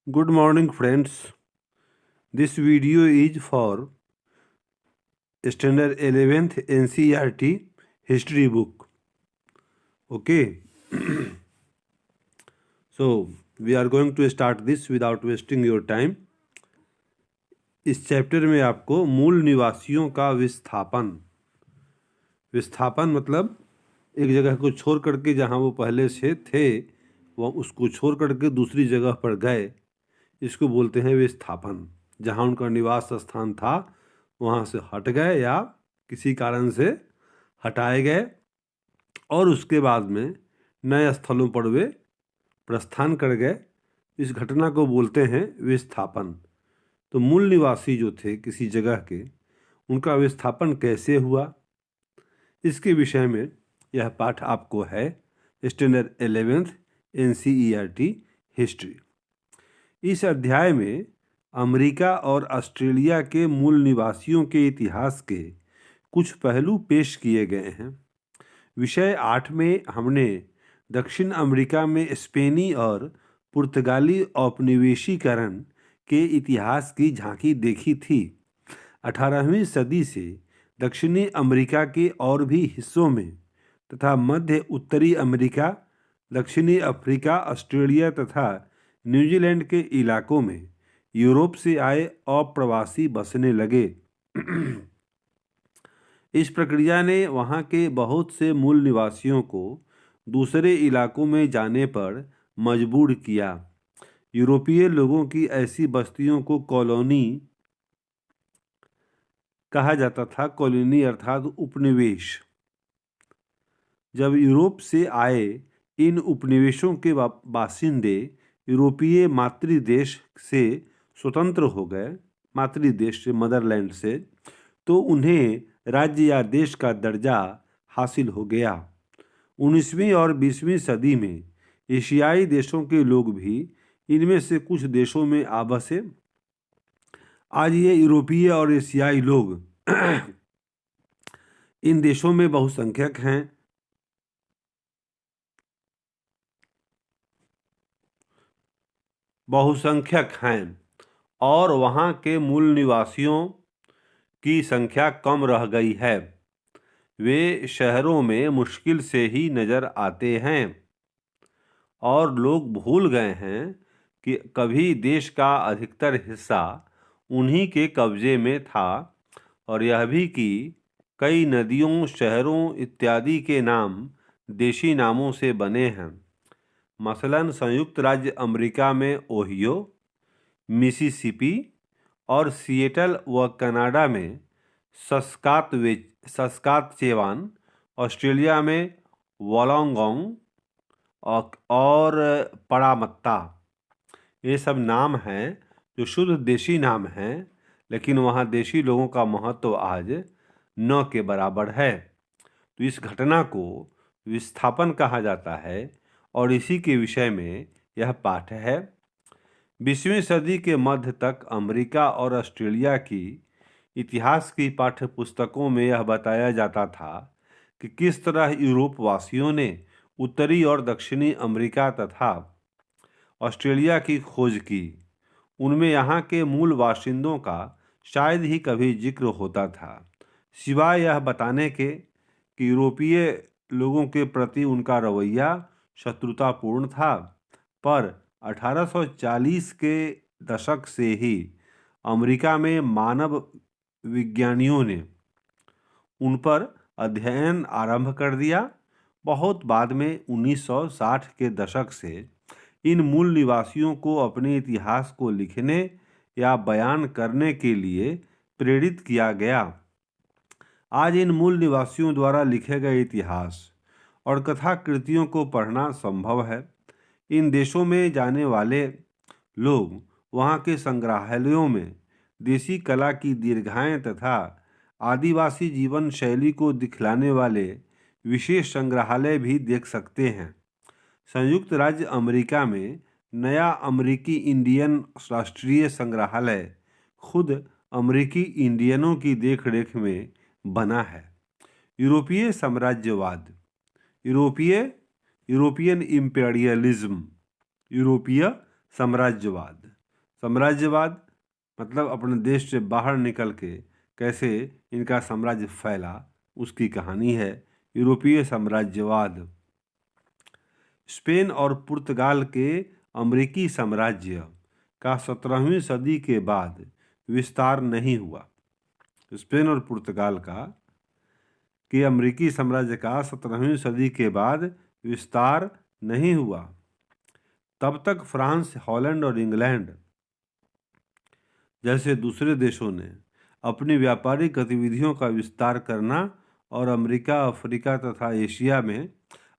Good morning, friends. This video is for Standard 11th NCERT History book. Okay, so we are going to start this without wasting your time. इस chapter में आपको मूल निवासियों का विस्थापन मतलब एक जगह को छोड़ करके जहाँ वो पहले से थे वह उसको छोड़ करके दूसरी जगह पर गए, इसको बोलते हैं विस्थापन। जहाँ उनका निवास स्थान था वहाँ से हट गए या किसी कारण से हटाए गए और उसके बाद में नए स्थलों पर वे प्रस्थान कर गए। इस घटना को बोलते हैं विस्थापन। तो मूल निवासी जो थे किसी जगह के, उनका विस्थापन कैसे हुआ, इसके विषय में यह पाठ आपको है स्टैंडर्ड 11th NCERT हिस्ट्री। इस अध्याय में अमेरिका और ऑस्ट्रेलिया के मूल निवासियों के इतिहास के कुछ पहलू पेश किए गए हैं। विषय 8 में हमने दक्षिण अमेरिका में स्पेनी और पुर्तगाली औपनिवेशीकरण के इतिहास की झांकी देखी थी। 18वीं सदी से दक्षिणी अमेरिका के और भी हिस्सों में तथा मध्य उत्तरी अमेरिका, दक्षिणी अफ्रीका, ऑस्ट्रेलिया तथा न्यूजीलैंड के इलाकों में यूरोप से आए अप्रवासी बसने लगे। इस प्रक्रिया ने वहाँ के बहुत से मूल निवासियों को दूसरे इलाकों में जाने पर मजबूर किया। यूरोपीय लोगों की ऐसी बस्तियों को कॉलोनी कहा जाता था। कॉलोनी अर्थात उपनिवेश। जब यूरोप से आए इन उपनिवेशों के बासिंदे यूरोपीय मातृदेश से स्वतंत्र हो गए, मातृदेश से, मदरलैंड से, तो उन्हें राज्य या देश का दर्जा हासिल हो गया। 19वीं और 20वीं सदी में एशियाई देशों के लोग भी इनमें से कुछ देशों में आ बसे। आज ये यूरोपीय और एशियाई लोग इन देशों में बहुसंख्यक हैं और वहाँ के मूल निवासियों की संख्या कम रह गई है। वे शहरों में मुश्किल से ही नज़र आते हैं और लोग भूल गए हैं कि कभी देश का अधिकतर हिस्सा उन्हीं के कब्जे में था और यह भी कि कई नदियों, शहरों इत्यादि के नाम देशी नामों से बने हैं। मसलन संयुक्त राज्य अमेरिका में ओहियो, मिसिसिपी और सिएटल व कनाडा में सस्कातचेवान, ऑस्ट्रेलिया में वोलोंगोंग और परामत्ता, ये सब नाम हैं जो शुद्ध देशी नाम हैं, लेकिन वहाँ देशी लोगों का महत्व आज न के बराबर है। तो इस घटना को विस्थापन कहा जाता है और इसी के विषय में यह पाठ है। 20वीं सदी के मध्य तक अमेरिका और ऑस्ट्रेलिया की इतिहास की पाठ्य पुस्तकों में यह बताया जाता था कि किस तरह यूरोप वासियों ने उत्तरी और दक्षिणी अमेरिका तथा ऑस्ट्रेलिया की खोज की। उनमें यहाँ के मूल बाशिंदों का शायद ही कभी जिक्र होता था, सिवाय यह बताने के कि यूरोपीय लोगों के प्रति उनका रवैया शत्रुतापूर्ण था। पर 1840 के दशक से ही अमेरिका में मानव विज्ञानियों ने उन पर अध्ययन आरंभ कर दिया। बहुत बाद में 1960 के दशक से इन मूल निवासियों को अपने इतिहास को लिखने या बयान करने के लिए प्रेरित किया गया। आज इन मूल निवासियों द्वारा लिखे गए इतिहास और कथाकृतियों को पढ़ना संभव है। इन देशों में जाने वाले लोग वहाँ के संग्रहालयों में देसी कला की दीर्घाएं तथा आदिवासी जीवन शैली को दिखलाने वाले विशेष संग्रहालय भी देख सकते हैं। संयुक्त राज्य अमेरिका में नया अमेरिकी इंडियन राष्ट्रीय संग्रहालय खुद अमेरिकी इंडियनों की देखरेख में बना है। यूरोपीय साम्राज्यवाद, यूरोपियन इम्पेरियलिज्म, यूरोपीय साम्राज्यवाद। साम्राज्यवाद मतलब अपने देश से बाहर निकल के कैसे इनका साम्राज्य फैला, उसकी कहानी है। यूरोपीय साम्राज्यवाद, स्पेन और पुर्तगाल के अमेरिकी साम्राज्य का 17वीं सदी के बाद विस्तार नहीं हुआ। स्पेन और पुर्तगाल के अमेरिकी साम्राज्य का 17वीं सदी के बाद विस्तार नहीं हुआ। तब तक फ्रांस, हॉलैंड और इंग्लैंड जैसे दूसरे देशों ने अपनी व्यापारिक गतिविधियों का विस्तार करना और अमेरिका, अफ्रीका तथा एशिया में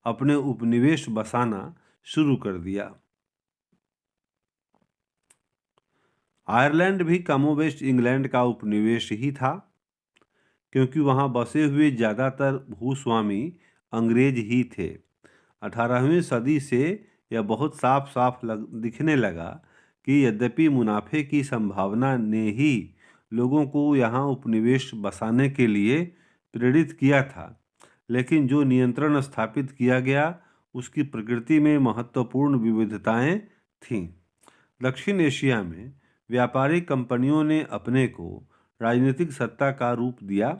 अपने उपनिवेश बसाना शुरू कर दिया। आयरलैंड भी कमोबेश इंग्लैंड का उपनिवेश ही था, क्योंकि वहां बसे हुए ज़्यादातर भूस्वामी अंग्रेज ही थे। 18वीं सदी से यह बहुत साफ साफ दिखने लगा कि यद्यपि मुनाफे की संभावना ने ही लोगों को यहाँ उपनिवेश बसाने के लिए प्रेरित किया था, लेकिन जो नियंत्रण स्थापित किया गया उसकी प्रकृति में महत्वपूर्ण विविधताएं थीं। दक्षिण एशिया में व्यापारिक कंपनियों ने अपने को राजनीतिक सत्ता का रूप दिया,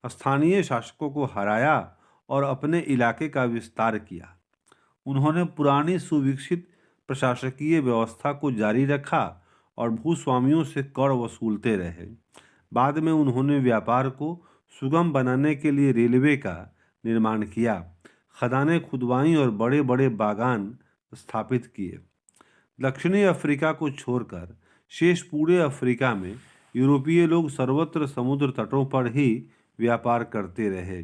स्थानीय शासकों को हराया और अपने इलाके का विस्तार किया। उन्होंने पुरानी सुविकसित प्रशासकीय व्यवस्था को जारी रखा और भूस्वामियों से कर वसूलते रहे। बाद में उन्होंने व्यापार को सुगम बनाने के लिए रेलवे का निर्माण किया, खदानें खुदवाईं और बड़े बड़े बागान स्थापित किए। दक्षिणी अफ्रीका को छोड़कर शेष पूरे अफ्रीका में यूरोपीय लोग सर्वत्र समुद्र तटों पर ही व्यापार करते रहे।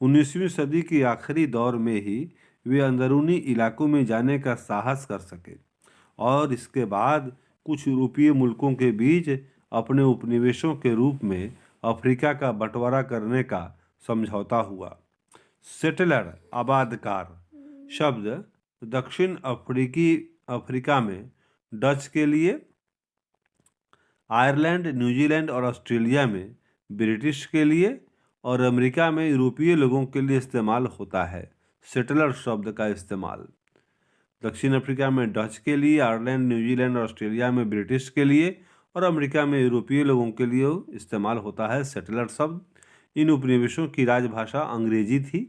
19वीं सदी के आखिरी दौर में ही वे अंदरूनी इलाकों में जाने का साहस कर सके और इसके बाद कुछ यूरोपीय मुल्कों के बीच अपने उपनिवेशों के रूप में अफ्रीका का बंटवारा करने का समझौता हुआ। सेटलर, आबादकार शब्द दक्षिण अफ्रीका में डच के लिए, आयरलैंड, न्यूजीलैंड और ऑस्ट्रेलिया में ब्रिटिश के लिए और अमेरिका में यूरोपीय लोगों के लिए इस्तेमाल होता है। सेटलर शब्द का इस्तेमाल दक्षिण अफ्रीका में डच के लिए, आयरलैंड, न्यूजीलैंड और ऑस्ट्रेलिया में ब्रिटिश के लिए और अमेरिका में यूरोपीय लोगों के लिए इस्तेमाल होता है सेटलर शब्द। इन उपनिवेशों की राजभाषा अंग्रेजी थी।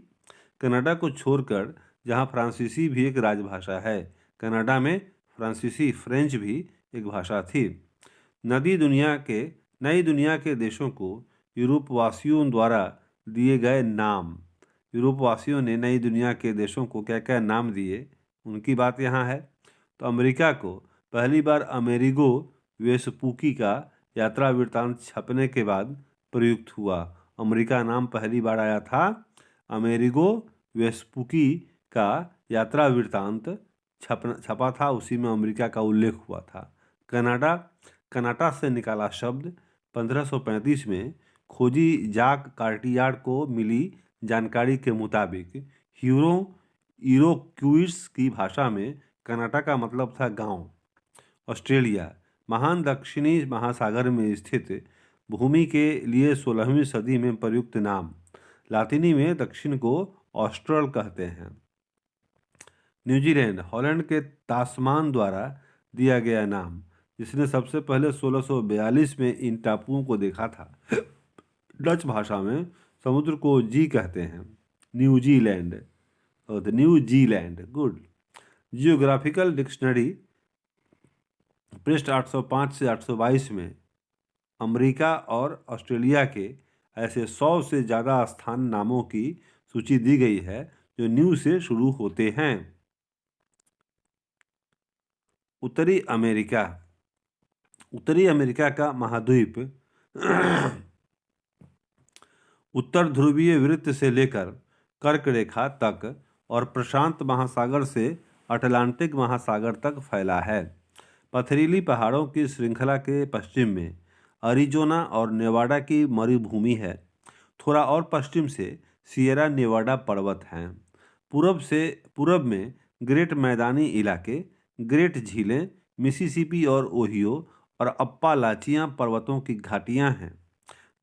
कनाडा को छोड़कर, जहां फ्रांसीसी भी एक राजभाषा है, कनाडा में फ्रांसीसी फ्रेंच भी एक भाषा थी। नई दुनिया के देशों को यूरोपवासियों द्वारा दिए गए नाम। यूरोपवासियों ने नई दुनिया के देशों को क्या क्या नाम दिए, उनकी बात यहाँ है। तो अमेरिका को पहली बार अमेरिगो वेस्पूकी का यात्रा वृत्तांत छपने के बाद प्रयुक्त हुआ। अमेरिका नाम पहली बार आया था, अमेरिगो वेस्पूकी का यात्रा वृत्तांत छपा था, उसी में अमेरिका का उल्लेख हुआ था। कनाडा से निकाला शब्द 1535 में खोजी जाक कार्टियार्ड को मिली जानकारी के मुताबिक इरोक्विस की भाषा में कनाडा का मतलब था गांव। ऑस्ट्रेलिया, महान दक्षिणी महासागर में स्थित भूमि के लिए 16वीं सदी में प्रयुक्त नाम। लातिनी में दक्षिण को ऑस्ट्रल कहते हैं। न्यूजीलैंड, हॉलैंड के तास्मान द्वारा दिया गया नाम, जिसने सबसे पहले 1642 में इन टापुओं को देखा था। डच भाषा में समुद्र को जी कहते हैं। New Zealand, good. जियोग्राफिकल डिक्शनरी पृष्ठ 805 से 822 में अमेरिका और ऑस्ट्रेलिया के ऐसे 100 से ज़्यादा स्थान नामों की सूची दी गई है जो न्यू से शुरू होते हैं। उत्तरी अमेरिका का महाद्वीप उत्तर ध्रुवीय वृत्त से लेकर कर्क रेखा तक और प्रशांत महासागर से अटलांटिक महासागर तक फैला है। पथरीली पहाड़ों की श्रृंखला के पश्चिम में अरिजोना और नेवाडा की मरुभूमि है। थोड़ा और पश्चिम से सियरा नेवाडा पर्वत हैं। पूरब में ग्रेट मैदानी इलाके, ग्रेट झीलें, मिसिसिपी और ओहियो और अप्पालाचियां पर्वतों की घाटियां हैं।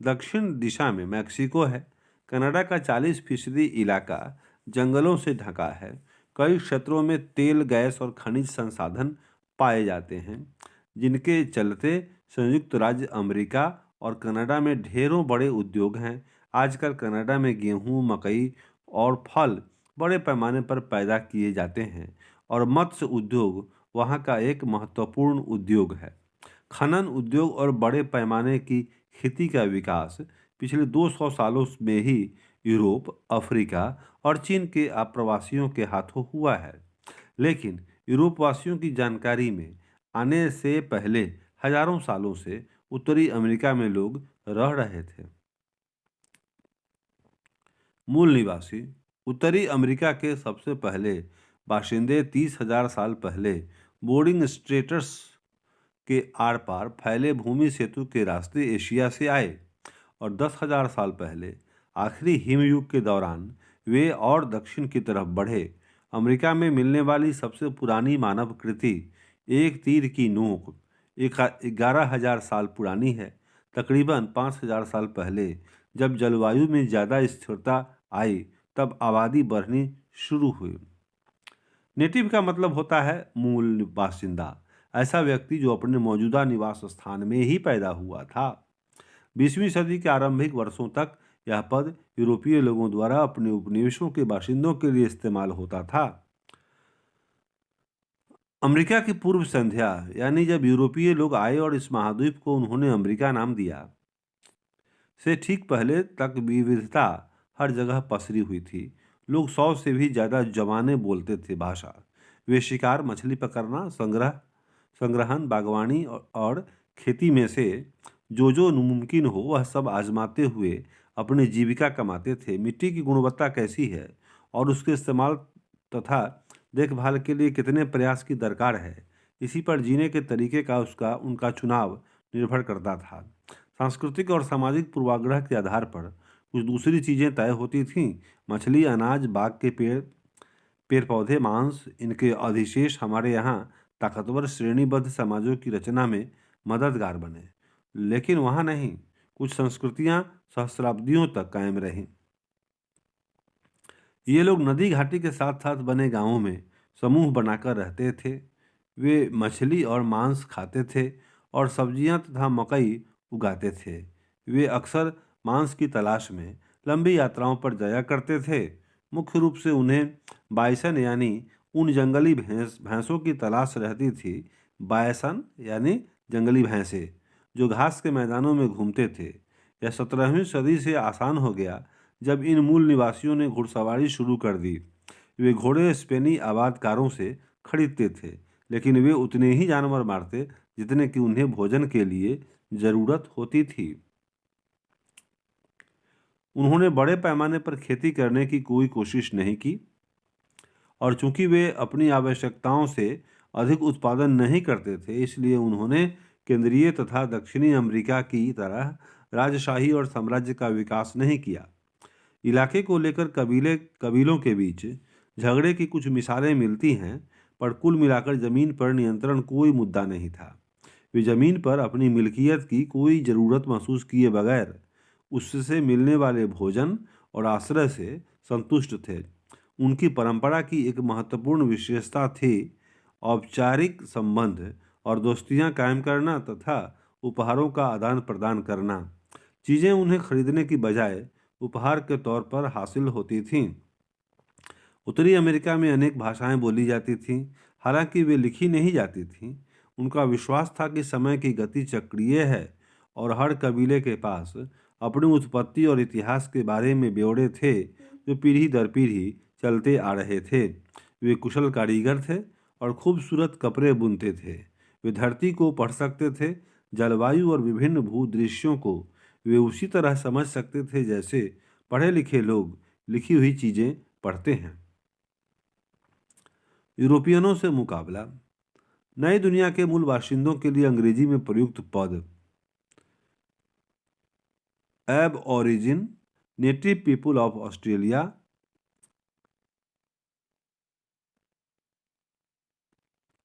दक्षिण दिशा में मैक्सिको है। कनाडा का 40% इलाका जंगलों से ढका है। कई क्षेत्रों में तेल, गैस और खनिज संसाधन पाए जाते हैं। जिनके चलते संयुक्त राज्य अमेरिका और कनाडा में ढेरों बड़े उद्योग हैं। आजकल कनाडा में गेहूं, मकई और फल बड़े पैमाने पर पैदा किए जाते हैं और मत्स्य उद्योग वहाँ का एक महत्वपूर्ण उद्योग है। खनन उद्योग और बड़े पैमाने की खेती का विकास पिछले 200 सालों में ही यूरोप, अफ्रीका और चीन के आप्रवासियों के हाथों हुआ है। लेकिन यूरोप वासियों की जानकारी में आने से पहले हजारों सालों से उत्तरी अमेरिका में लोग रह रहे थे। मूल निवासी उत्तरी अमेरिका के सबसे पहले बाशिंदे 30,000 साल पहले बोर्डिंग स्ट्रेट्स के आर पार फैले भूमि सेतु के रास्ते एशिया से आए और 10,000 साल पहले आखिरी हिमयुग के दौरान वे और दक्षिण की तरफ बढ़े। अमेरिका में मिलने वाली सबसे पुरानी मानव कृति एक तीर की नोक 11,000 साल पुरानी है। तकरीबन 5,000 साल पहले जब जलवायु में ज़्यादा स्थिरता आई तब आबादी बढ़नी शुरू हुई। नेटिव का मतलब होता है मूल बासिंदा, ऐसा व्यक्ति जो अपने मौजूदा निवास स्थान में ही पैदा हुआ था। 20वीं सदी के आरंभिक वर्षों तक यह पद यूरोपीय लोगों द्वारा अपने उपनिवेशों के बाशिंदों के लिए इस्तेमाल होता था। अमेरिका की पूर्व संध्या यानी जब यूरोपीय लोग आए और इस महाद्वीप को उन्होंने अमेरिका नाम दिया, से ठीक पहले तक विविधता हर जगह पसरी हुई थी। लोग 100 से भी ज़्यादा ज़बानें बोलते थे भाषा। वे शिकार, मछली पकड़ना, संग्रहण, बागवानी और खेती में से जो मुमकिन हो वह सब आजमाते हुए अपनी जीविका कमाते थे। मिट्टी की गुणवत्ता कैसी है और उसके इस्तेमाल तथा देखभाल के लिए कितने प्रयास की दरकार है, इसी पर जीने के तरीके का उनका चुनाव निर्भर करता था। सांस्कृतिक और सामाजिक पूर्वाग्रह के आधार पर कुछ दूसरी चीज़ें तय होती थीं। मछली, अनाज, बाग के पेड़ पौधे, मांस, इनके अधिशेष हमारे यहाँ ताकतवर श्रेणीबद्ध समाजों की रचना में मददगार बने। लेकिन वहाँ नहीं, कुछ संस्कृतियाँ सहस्राब्दियों तक कायम रहीं। ये लोग नदी घाटी के साथ साथ बने गांवों में समूह बनाकर रहते थे। वे मछली और मांस खाते थे और सब्जियां तथा मकई उगाते थे। वे अक्सर मांस की तलाश में लंबी यात्राओं पर जाया करते थे। मुख्य रूप से उन्हें बायसन यानी उन जंगली भैंसों की तलाश रहती थी। बायसन यानी जंगली भैंसे जो घास के मैदानों में घूमते थे। यह 17वीं सदी से आसान हो गया जब इन मूल निवासियों ने घुड़सवारी शुरू कर दी। वे घोड़े स्पेनी आबादकारों से खरीदते थे, लेकिन वे उतने ही जानवर मारते जितने कि उन्हें भोजन के लिए जरूरत होती थी। उन्होंने बड़े पैमाने पर खेती करने की कोई कोशिश नहीं की और चूंकि वे अपनी आवश्यकताओं से अधिक उत्पादन नहीं करते थे, इसलिए उन्होंने केंद्रीय तथा दक्षिणी अमेरिका की तरह राजशाही और साम्राज्य का विकास नहीं किया। इलाके को लेकर कबीलों के बीच झगड़े की कुछ मिसालें मिलती हैं, पर कुल मिलाकर जमीन पर नियंत्रण कोई मुद्दा नहीं था। वे जमीन पर अपनी मिल्कियत की कोई ज़रूरत महसूस किए बगैर उससे मिलने वाले भोजन और आश्रय से संतुष्ट थे। उनकी परंपरा की एक महत्वपूर्ण विशेषता थी औपचारिक संबंध और दोस्तियां कायम करना तथा उपहारों का आदान प्रदान करना। चीज़ें उन्हें खरीदने की बजाय उपहार के तौर पर हासिल होती थीं। उत्तरी अमेरिका में अनेक भाषाएं बोली जाती थीं, हालांकि वे लिखी नहीं जाती थीं। उनका विश्वास था कि समय की गति चक्रीय है और हर कबीले के पास अपनी उत्पत्ति और इतिहास के बारे में ब्यौरे थे जो पीढ़ी दर पीढ़ी चलते आ रहे थे। वे कुशल कारीगर थे और खूबसूरत कपड़े बुनते थे। वे धरती को पढ़ सकते थे, जलवायु और विभिन्न भूदृश्यों को वे उसी तरह समझ सकते थे जैसे पढ़े लिखे लोग लिखी हुई चीज़ें पढ़ते हैं। यूरोपियनों से मुकाबला। नई दुनिया के मूल बाशिंदों के लिए अंग्रेजी में प्रयुक्त पद एब origin, native people of Australia,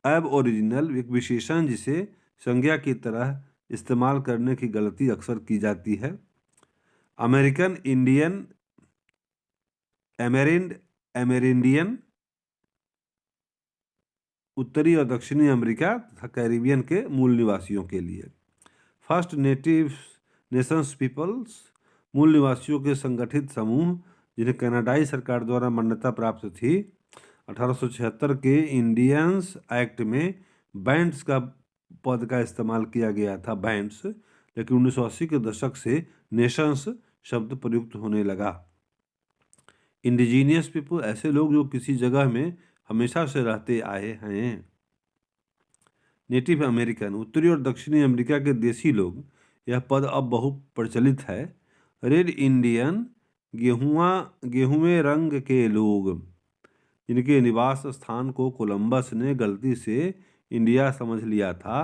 एब ओरिजिनल एक विशेषण जिसे संज्ञा की तरह इस्तेमाल करने की गलती अक्सर की जाती है। अमेरिकन इंडियन, एमेरिंड, एमेरिंडियन, उत्तरी और दक्षिणी अमेरिका तथा कैरिबियन के मूल निवासियों के लिए। फर्स्ट नेटिव नेशंस पीपल्स, मूल निवासियों के संगठित समूह जिन्हें कनाडाई सरकार द्वारा मान्यता प्राप्त थी। 1876 के इंडियंस एक्ट में बैंड्स का पद का इस्तेमाल किया गया था, बैंड्स, लेकिन 1980 के दशक से नेशंस शब्द प्रयुक्त होने लगा। इंडिजीनियस पीपल, ऐसे लोग जो किसी जगह में हमेशा से रहते आए हैं। नेटिव अमेरिकन, उत्तरी और दक्षिणी अमेरिका के देसी लोग, यह पद अब बहु प्रचलित है। रेड इंडियन, गेहूँवे रंग के लोग, जिनके निवास स्थान को कोलंबस ने गलती से इंडिया समझ लिया था।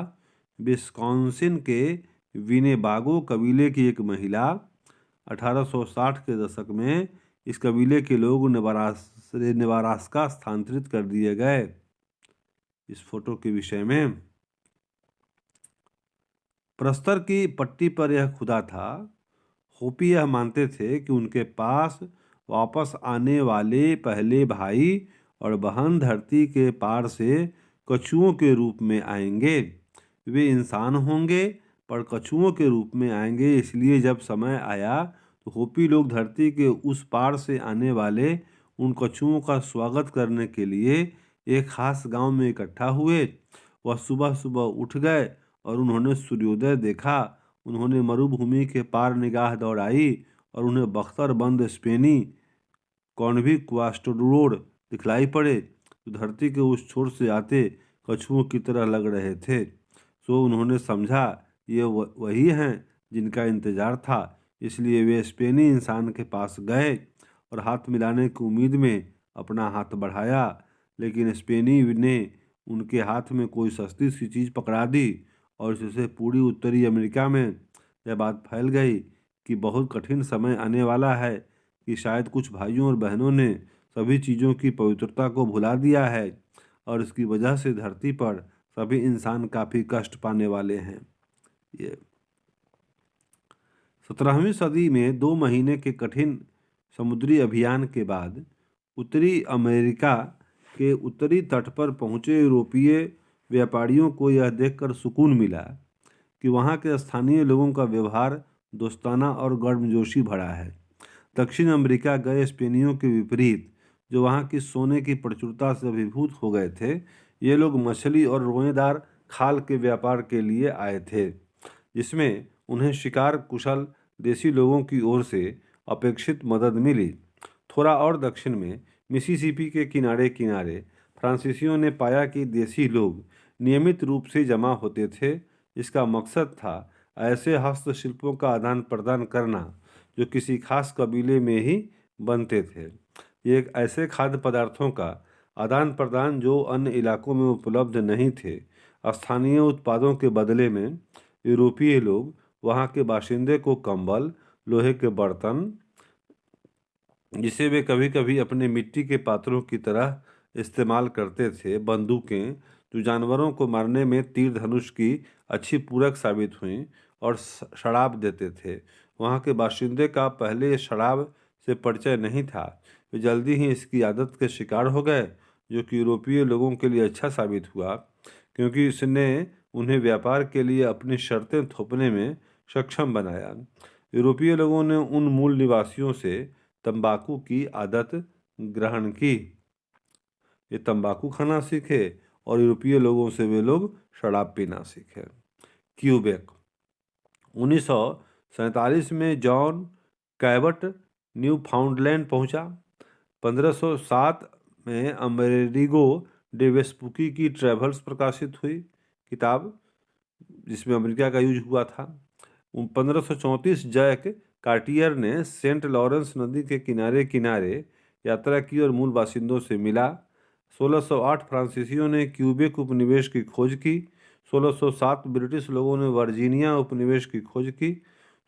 विस्कॉन्सिन के विनेबागो कबीले की एक महिला, 1860 के दशक में इस कबीले के लोग नेब्रास्का स्थानांतरित कर दिए गए। इस फोटो के विषय में, प्रस्तर की पट्टी पर यह खुदा था। होपी यह मानते थे कि उनके पास वापस आने वाले पहले भाई और बहन धरती के पार से कछुओं के रूप में आएंगे। वे इंसान होंगे पर कछुओं के रूप में आएंगे, इसलिए जब समय आया तो होपी लोग धरती के उस पार से आने वाले उन कछुओं का स्वागत करने के लिए एक खास गांव में इकट्ठा हुए। वह सुबह सुबह उठ गए और उन्होंने सूर्योदय देखा। उन्होंने मरुभूमि के पार निगाह दौड़ाई और उन्हें बख्तरबंद स्पेनी कॉन्विक्वास्टोरोड दिखलाई पड़े, जो धरती के उस छोर से आते कछुओं की तरह लग रहे थे। सो उन्होंने समझा ये वही हैं जिनका इंतजार था, इसलिए वे स्पेनी इंसान के पास गए और हाथ मिलाने की उम्मीद में अपना हाथ बढ़ाया, लेकिन स्पेनी ने उनके हाथ में कोई सस्ती सी चीज़ पकड़ा दी और इससे पूरी उत्तरी अमेरिका में यह बात फैल गई कि बहुत कठिन समय आने वाला है, कि शायद कुछ भाइयों और बहनों ने सभी चीज़ों की पवित्रता को भुला दिया है और इसकी वजह से धरती पर सभी इंसान काफ़ी कष्ट पाने वाले हैं। ये 17वीं सदी में 2 महीने के कठिन समुद्री अभियान के बाद उत्तरी अमेरिका के उत्तरी तट पर पहुंचे यूरोपीय व्यापारियों को यह देखकर सुकून मिला कि वहां के स्थानीय लोगों का व्यवहार दोस्ताना और गर्मजोशी भरा है। दक्षिण अमेरिका गए स्पेनियों के विपरीत, जो वहां की सोने की प्रचुरता से अभिभूत हो गए थे, ये लोग मछली और रोएदार खाल के व्यापार के लिए आए थे, जिसमें उन्हें शिकार कुशल देसी लोगों की ओर से अपेक्षित मदद मिली। थोड़ा और दक्षिण में मिसिसिपी के किनारे किनारे फ्रांसीसियों ने पाया कि देसी लोग नियमित रूप से जमा होते थे। इसका मकसद था ऐसे हस्तशिल्पों का आदान प्रदान करना जो किसी खास कबीले में ही बनते थे। ये एक ऐसे खाद्य पदार्थों का आदान प्रदान जो अन्य इलाकों में उपलब्ध नहीं थे। स्थानीय उत्पादों के बदले में यूरोपीय लोग वहाँ के बाशिंदे को कंबल, लोहे के बर्तन, जिसे वे कभी कभी अपने मिट्टी के पात्रों की तरह इस्तेमाल करते थे, बंदूकें जो जानवरों को मारने में तीर धनुष की अच्छी पूरक साबित हुईं, और शराब देते थे। वहाँ के बाशिंदे का पहले शराब से परिचय नहीं था। वे जल्दी ही इसकी आदत के शिकार हो गए, जो कि यूरोपीय लोगों के लिए अच्छा साबित हुआ, क्योंकि इसने उन्हें व्यापार के लिए अपनी शर्तें थोपने में सक्षम बनाया। यूरोपीय लोगों ने उन मूल निवासियों से तंबाकू की आदत ग्रहण की। ये तंबाकू खाना सीखे और यूरोपीय लोगों से वे लोग शराब पीना सीखे। क्यूबेक, 1947 में जॉन कैबट न्यू फाउंडलैंड पहुंचा। 1507 में अमेरिगो डे वेस्पुकी की ट्रैवल्स प्रकाशित हुई किताब, जिसमें अमेरिका का यूज हुआ था। 1534 जैक कार्टियर ने सेंट लॉरेंस नदी के किनारे किनारे यात्रा की और मूल बासिंदों से मिला। 1608 फ्रांसीसियों ने क्यूबेक उपनिवेश की खोज की। 1607 ब्रिटिश लोगों ने वर्जीनिया उपनिवेश की खोज की।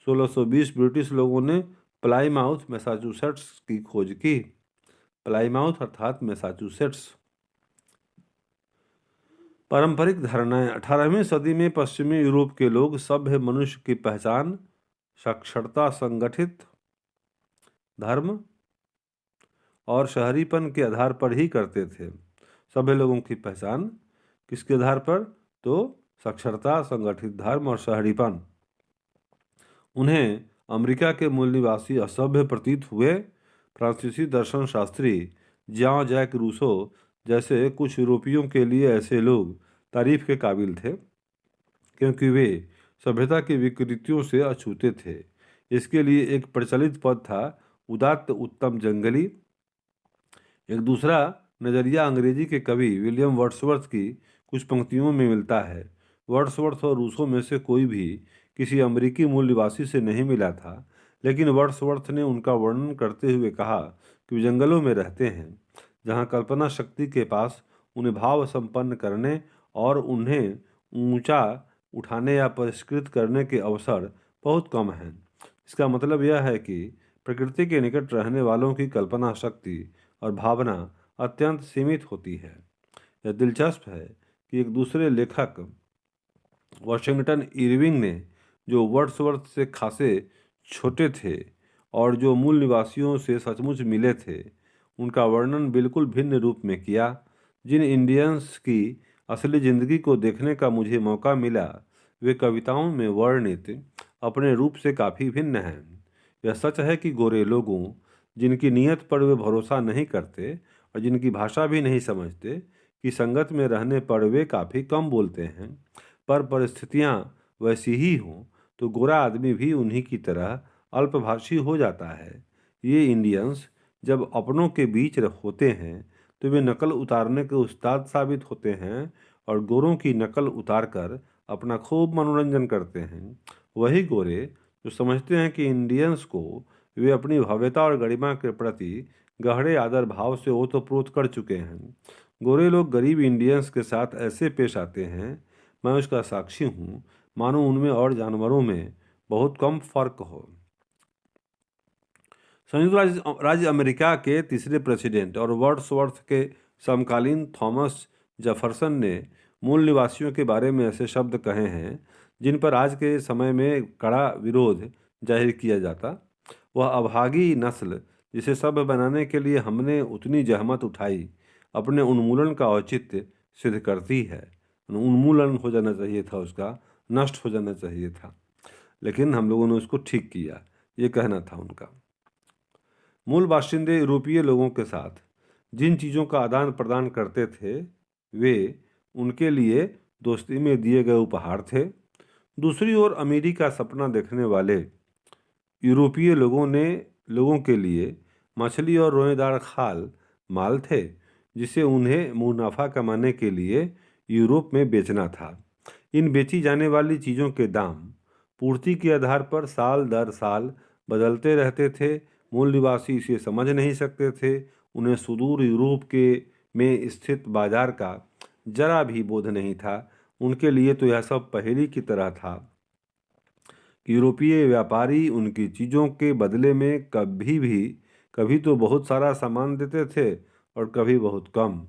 1620 ब्रिटिश लोगों ने प्लाईमाउथ मैसाचुसेट्स की खोज की। प्लाईमाउथ अर्थात मैसाचुसेट्स। पारंपरिक धारणाएं, 18वीं सदी में पश्चिमी यूरोप के लोग सभ्य मनुष्य की पहचान साक्षरता, संगठित धर्म और शहरीपन के आधार पर ही करते थे। सभ्य लोगों की पहचान किसके आधार पर? तो साक्षरता, संगठित धर्म और शहरीपन। उन्हें अमेरिका के मूल निवासी असभ्य प्रतीत हुए। फ्रांसीसी दर्शन शास्त्री जॉन जैक रूसो जैसे कुछ यूरोपियों के लिए ऐसे लोग तारीफ के काबिल थे, क्योंकि वे सभ्यता की विकृतियों से अछूते थे। इसके लिए एक प्रचलित पद था, उदात्त उत्तम जंगली। एक दूसरा नज़रिया अंग्रेजी के कवि विलियम वर्ड्सवर्थ की कुछ पंक्तियों में मिलता है। वर्ड्सवर्थ और रूसो में से कोई भी किसी अमेरिकी मूल निवासी से नहीं मिला था, लेकिन वर्ड्सवर्थ ने उनका वर्णन करते हुए कहा कि वे जंगलों में रहते हैं, जहाँ कल्पना शक्ति के पास उन्हें भाव संपन्न करने और उन्हें ऊंचा उठाने या परिष्कृत करने के अवसर बहुत कम हैं। इसका मतलब यह है कि प्रकृति के निकट रहने वालों की कल्पना शक्ति और भावना अत्यंत सीमित होती है। यह दिलचस्प है कि एक दूसरे लेखक वाशिंगटन इरविंग ने, जो वर्ड्सवर्थ से खासे छोटे थे और जो मूल निवासियों से सचमुच मिले थे, उनका वर्णन बिल्कुल भिन्न रूप में किया। जिन इंडियंस की असली ज़िंदगी को देखने का मुझे मौका मिला, वे कविताओं में वर्णित अपने रूप से काफ़ी भिन्न हैं। यह सच है कि गोरे लोगों, जिनकी नीयत पर वे भरोसा नहीं करते और जिनकी भाषा भी नहीं समझते, कि संगत में रहने पर वे काफ़ी कम बोलते हैं, पर परिस्थितियाँ वैसी ही हों तो गोरा आदमी भी उन्हीं की तरह अल्पभाषी हो जाता है। ये इंडियंस जब अपनों के बीच होते हैं तो वे नकल उतारने के उस्ताद साबित होते हैं और गोरों की नकल उतारकर अपना खूब मनोरंजन करते हैं। वही गोरे जो समझते हैं कि इंडियंस को वे अपनी भव्यता और गरिमा के प्रति गहरे आदर भाव से ओतप्रोत कर चुके हैं। गोरे लोग गरीब इंडियंस के साथ ऐसे पेश आते हैं, मैं उसका साक्षी हूँ, मानो उनमें और जानवरों में बहुत कम फर्क हो। संयुक्त राज्य अमेरिका के तीसरे प्रेसिडेंट और वर्ड्सवर्थ के समकालीन थॉमस जेफरसन ने मूल निवासियों के बारे में ऐसे शब्द कहे हैं जिन पर आज के समय में कड़ा विरोध जाहिर किया जाता। वह अभागी नस्ल जिसे सभ्य बनाने के लिए हमने उतनी जहमत उठाई, अपने उन्मूलन का औचित्य सिद्ध करती है। उन्मूलन हो जाना चाहिए था, उसका नष्ट हो जाना चाहिए था, लेकिन हम लोगों ने उसको ठीक किया, ये कहना था उनका। मूल बाशिंदे यूरोपीय लोगों के साथ जिन चीज़ों का आदान प्रदान करते थे, वे उनके लिए दोस्ती में दिए गए उपहार थे। दूसरी ओर अमीरी का सपना देखने वाले यूरोपीय लोगों के लिए मछली और रोएदार खाल माल थे, जिसे उन्हें मुनाफा कमाने के लिए यूरोप में बेचना था। इन बेची जाने वाली चीज़ों के दाम पूर्ति के आधार पर साल दर साल बदलते रहते थे। मूल निवासी इसे समझ नहीं सकते थे। उन्हें सुदूर यूरोप के में स्थित बाजार का जरा भी बोध नहीं था। उनके लिए तो यह सब पहेली की तरह था कि यूरोपीय व्यापारी उनकी चीज़ों के बदले में कभी तो बहुत सारा सामान देते थे और कभी बहुत कम।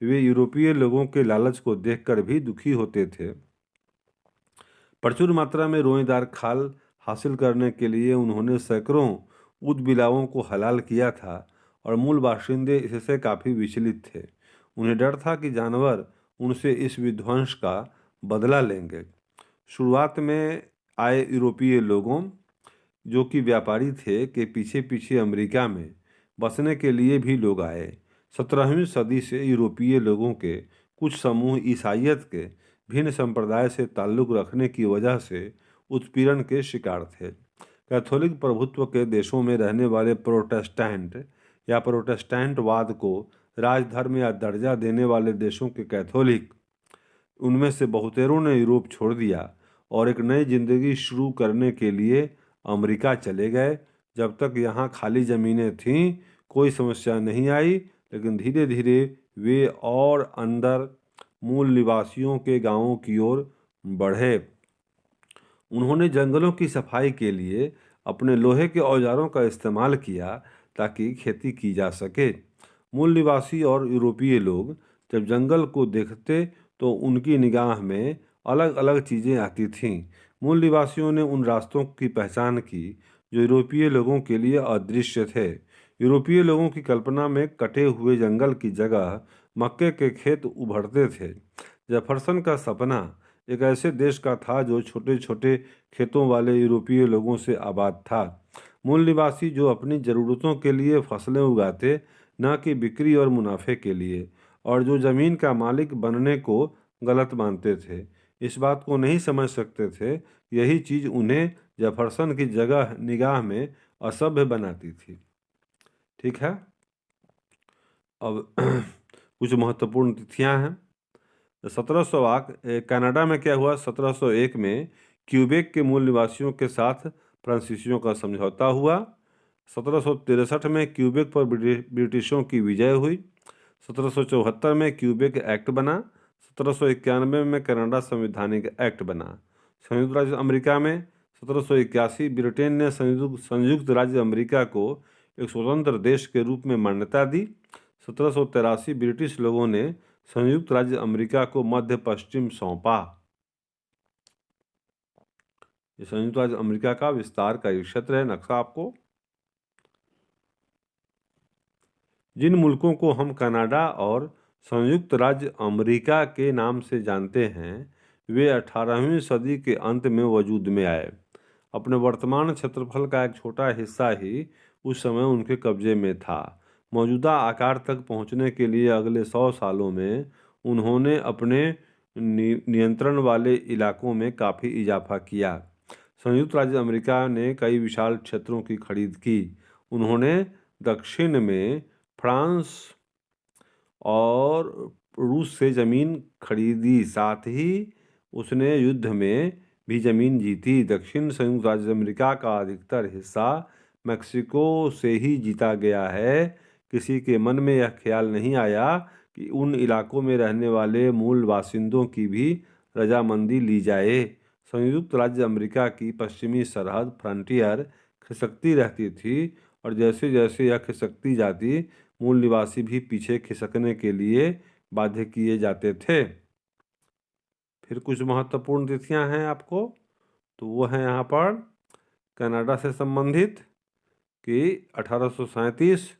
वे यूरोपीय लोगों के लालच को देखकर भी दुखी होते थे। प्रचुर मात्रा में रोएदार खाल हासिल करने के लिए उन्होंने सैकड़ों ऊदबिलावों को हलाल किया था और मूल बाशिंदे इससे काफ़ी विचलित थे। उन्हें डर था कि जानवर उनसे इस विध्वंस का बदला लेंगे। शुरुआत में आए यूरोपीय लोगों, जो कि व्यापारी थे, के पीछे पीछे अमेरिका में बसने के लिए भी लोग आए। 17वीं सदी से यूरोपीय लोगों के कुछ समूह ईसाइयत के भिन्न संप्रदाय से ताल्लुक़ रखने की वजह से उत्पीड़न के शिकार थे। कैथोलिक प्रभुत्व के देशों में रहने वाले प्रोटेस्टेंट या प्रोटेस्टेंटवाद को राजधर्म या दर्जा देने वाले देशों के कैथोलिक, उनमें से बहुतेरों ने यूरोप छोड़ दिया और एक नई जिंदगी शुरू करने के लिए अमेरिका चले गए। जब तक यहाँ खाली ज़मीनें थीं, कोई समस्या नहीं आई, लेकिन धीरे धीरे वे और अंदर मूल निवासियों के गांवों की ओर बढ़े। उन्होंने जंगलों की सफाई के लिए अपने लोहे के औजारों का इस्तेमाल किया ताकि खेती की जा सके। मूल निवासी और यूरोपीय लोग जब जंगल को देखते तो उनकी निगाह में अलग अलग चीज़ें आती थीं। मूल निवासियों ने उन रास्तों की पहचान की जो यूरोपीय लोगों के लिए अदृश्य थे। यूरोपीय लोगों की कल्पना में कटे हुए जंगल की जगह मक्के के खेत उभरते थे, जेफरसन का सपना एक ऐसे देश का था जो छोटे छोटे खेतों वाले यूरोपीय लोगों से आबाद था। मूल निवासी जो अपनी ज़रूरतों के लिए फसलें उगाते, न कि बिक्री और मुनाफे के लिए, और जो ज़मीन का मालिक बनने को गलत मानते थे। इस बात को नहीं समझ सकते थे, यही चीज़ उन्हें जेफरसन की जगह निगाह में असभ्य बनाती थी। ठीक है, अब कुछ महत्वपूर्ण तिथियां हैं। कनाडा में क्या हुआ? 1701 में क्यूबेक के मूल निवासियों के साथ फ्रांसीसियों का समझौता हुआ। 1763 में क्यूबेक पर ब्रिटिशों की विजय हुई। 1774 में क्यूबेक एक्ट बना। 1791 में कनाडा संवैधानिक एक्ट बना। संयुक्त राज्य अमेरिका में 1781 ब्रिटेन ने संयुक्त राज्य अमेरिका को एक स्वतंत्र देश के रूप में मान्यता दी। 1783 ब्रिटिश लोगों ने संयुक्त राज्य अमेरिका को मध्य पश्चिम सौंपा। ये संयुक्त राज्य अमेरिका का विस्तार का एक क्षेत्र है। नक्शा आपको, जिन मुल्कों को हम कनाडा और संयुक्त राज्य अमेरिका के नाम से जानते हैं, वे 18वीं सदी के अंत में वजूद में आए। अपने वर्तमान क्षेत्रफल का एक छोटा हिस्सा ही उस समय उनके कब्जे में था। मौजूदा आकार तक पहुंचने के लिए अगले 100 सालों में उन्होंने अपने नियंत्रण वाले इलाकों में काफ़ी इजाफा किया। संयुक्त राज्य अमेरिका ने कई विशाल क्षेत्रों की खरीद की। उन्होंने दक्षिण में फ्रांस और रूस से ज़मीन खरीदी, साथ ही उसने युद्ध में भी ज़मीन जीती। दक्षिण संयुक्त राज्य अमेरिका का अधिकतर हिस्सा मैक्सिको से ही जीता गया है। किसी के मन में यह ख्याल नहीं आया कि उन इलाकों में रहने वाले मूल बासिंदों की भी रजामंदी ली जाए। संयुक्त राज्य अमेरिका की पश्चिमी सरहद फ्रंटियर खिसकती रहती थी, और जैसे जैसे यह खिसकती जाती, मूल निवासी भी पीछे खिसकने के लिए बाध्य किए जाते थे। फिर कुछ महत्वपूर्ण तिथियां हैं आपको, तो वो है यहाँ पर कनाडा से संबंधित कि 1837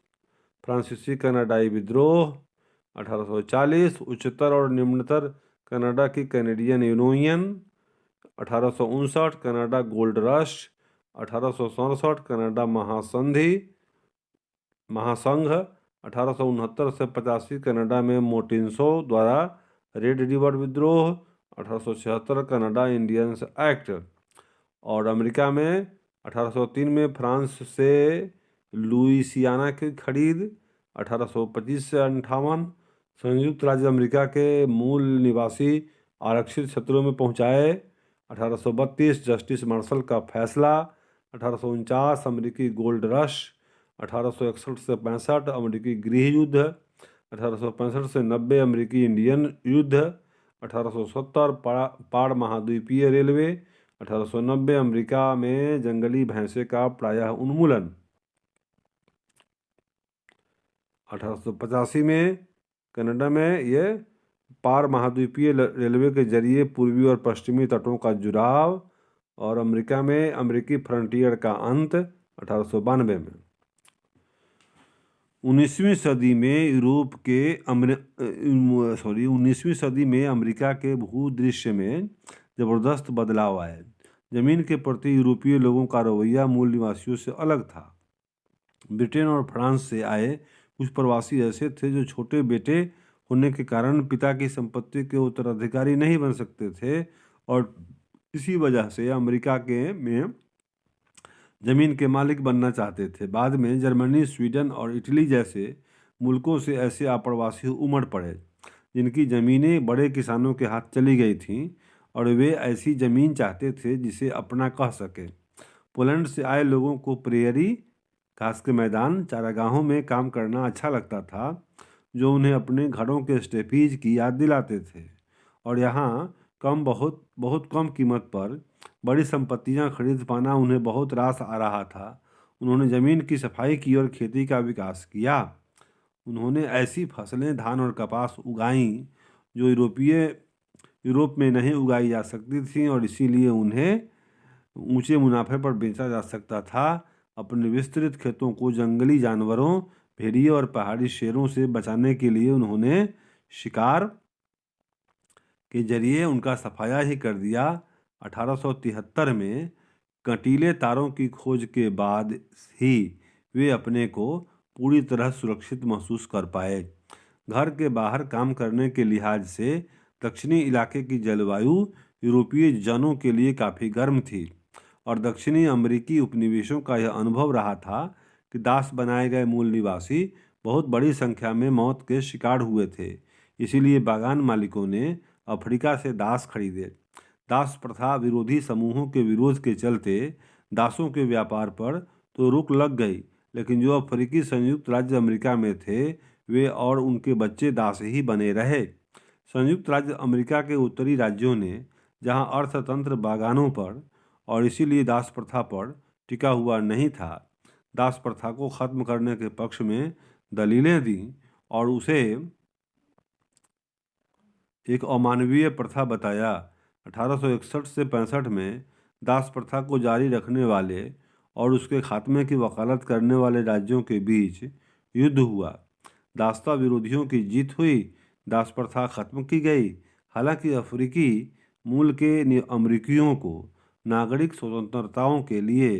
फ्रांसीसी कनाडाई विद्रोह, 1840 उच्चतर और निम्नतर कनाडा की Canadian union, 1859 Canada gold rush, 1867 Canada महासंघ, 1869 से 85 कनाडा में मोटिन्सो द्वारा रेड रिवर विद्रोह, 1876 कनाडा इंडियंस एक्ट, और अमेरिका में 1803 में फ्रांस से लुइसियाना की खरीद, 1825 से 58 संयुक्त राज्य अमेरिका के मूल निवासी आरक्षित क्षेत्रों में पहुंचाए, 1832 जस्टिस मार्शल का फैसला, 1849 अमेरिकी गोल्ड रश, 1861 से 65 अमेरिकी गृह युद्ध, 1865 से 90 अमेरिकी इंडियन युद्ध, 1870 पाड़ महाद्वीपीय रेलवे, 1890 अमेरिका में जंगली भैंसे का प्रायः उन्मूलन, 1885 में कनाडा में ये पार महाद्वीपीय रेलवे के जरिए पूर्वी और पश्चिमी तटों का जुड़ाव, और अमेरिका में अमेरिकी फ्रंटियर का अंत 1892 में। 19वीं सदी में 19वीं सदी में अमेरिका के भूदृश्य में ज़बरदस्त बदलाव आए। ज़मीन के प्रति यूरोपीय लोगों का रवैया मूल निवासियों से अलग था। ब्रिटेन और फ्रांस से आए कुछ प्रवासी ऐसे थे जो छोटे बेटे होने के कारण पिता की संपत्ति के उत्तराधिकारी नहीं बन सकते थे, और इसी वजह से अमेरिका में ज़मीन के मालिक बनना चाहते थे। बाद में जर्मनी, स्वीडन और इटली जैसे मुल्कों से ऐसे आप्रवासी उमड़ पड़े जिनकी ज़मीनें बड़े किसानों के हाथ चली गई थीं, और वे ऐसी ज़मीन चाहते थे जिसे अपना कह सके। पोलैंड से आए लोगों को प्रेयरी, घास के मैदान, चारागाहों में काम करना अच्छा लगता था, जो उन्हें अपने घरों के स्टेपीज की याद दिलाते थे, और यहाँ बहुत कम कीमत पर बड़ी संपत्तियाँ खरीद पाना उन्हें बहुत रास आ रहा था। उन्होंने ज़मीन की सफाई की और खेती का विकास किया। उन्होंने ऐसी फसलें, धान और कपास उगाईं जो यूरोप में नहीं उगाई जा सकती थीं, और इसीलिए उन्हें ऊंचे मुनाफे पर बेचा जा सकता था। अपने विस्तृत खेतों को जंगली जानवरों, भेड़िए और पहाड़ी शेरों से बचाने के लिए उन्होंने शिकार के जरिए उनका सफाया ही कर दिया। 1873 में कंटीले तारों की खोज के बाद ही वे अपने को पूरी तरह सुरक्षित महसूस कर पाए। घर के बाहर काम करने के लिहाज से दक्षिणी इलाके की जलवायु यूरोपीय जनों के लिए काफ़ी गर्म थी और दक्षिणी अमेरिकी उपनिवेशों का यह अनुभव रहा था कि दास बनाए गए मूल निवासी बहुत बड़ी संख्या में मौत के शिकार हुए थे। इसीलिए बागान मालिकों ने अफ्रीका से दास खरीदे। दास प्रथा विरोधी समूहों के विरोध के चलते दासों के व्यापार पर तो रोक लग गई, लेकिन जो अफ्रीकी संयुक्त राज्य अमेरिका में थे वे और उनके बच्चे दास ही बने रहे। संयुक्त राज्य अमेरिका के उत्तरी राज्यों ने जहां अर्थतंत्र बागानों पर और इसीलिए दास प्रथा पर टिका हुआ नहीं था, दास प्रथा को ख़त्म करने के पक्ष में दलीलें दी और उसे एक अमानवीय प्रथा बताया। 1861 से 65 में दास प्रथा को जारी रखने वाले और उसके खात्मे की वकालत करने वाले राज्यों के बीच युद्ध हुआ। दासता विरोधियों की जीत हुई, दास प्रथा खत्म की गई। हालांकि अफ्रीकी मूल के अमरीकियों को नागरिक स्वतंत्रताओं के लिए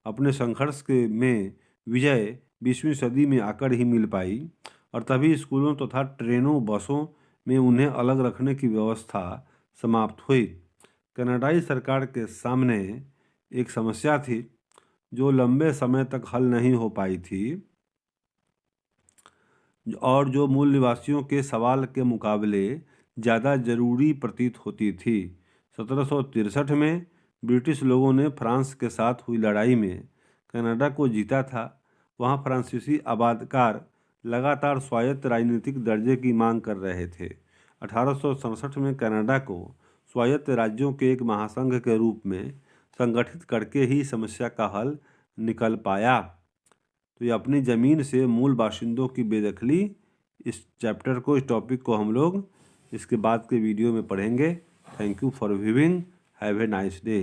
अपने संघर्ष के में विजय 20वीं सदी में आकर ही मिल पाई और तभी स्कूलों तथा ट्रेनों बसों में उन्हें अलग रखने की व्यवस्था समाप्त हुई। कनाडाई सरकार के सामने एक समस्या थी जो लंबे समय तक हल नहीं हो पाई थी और जो मूल निवासियों के सवाल के मुकाबले ज़्यादा ज़रूरी प्रतीत होती थी। 1763 में ब्रिटिश लोगों ने फ्रांस के साथ हुई लड़ाई में कनाडा को जीता था। वहाँ फ्रांसीसी आबादकार लगातार स्वायत्त राजनीतिक दर्जे की मांग कर रहे थे। 1867 में कनाडा को स्वायत्त राज्यों के एक महासंघ के रूप में संगठित करके ही समस्या का हल निकल पाया। तो ये अपनी ज़मीन से मूल बाशिंदों की बेदखली, इस चैप्टर को, इस टॉपिक को हम लोग इसके बाद के वीडियो में पढ़ेंगे। Thank you for viewing. Have a nice day.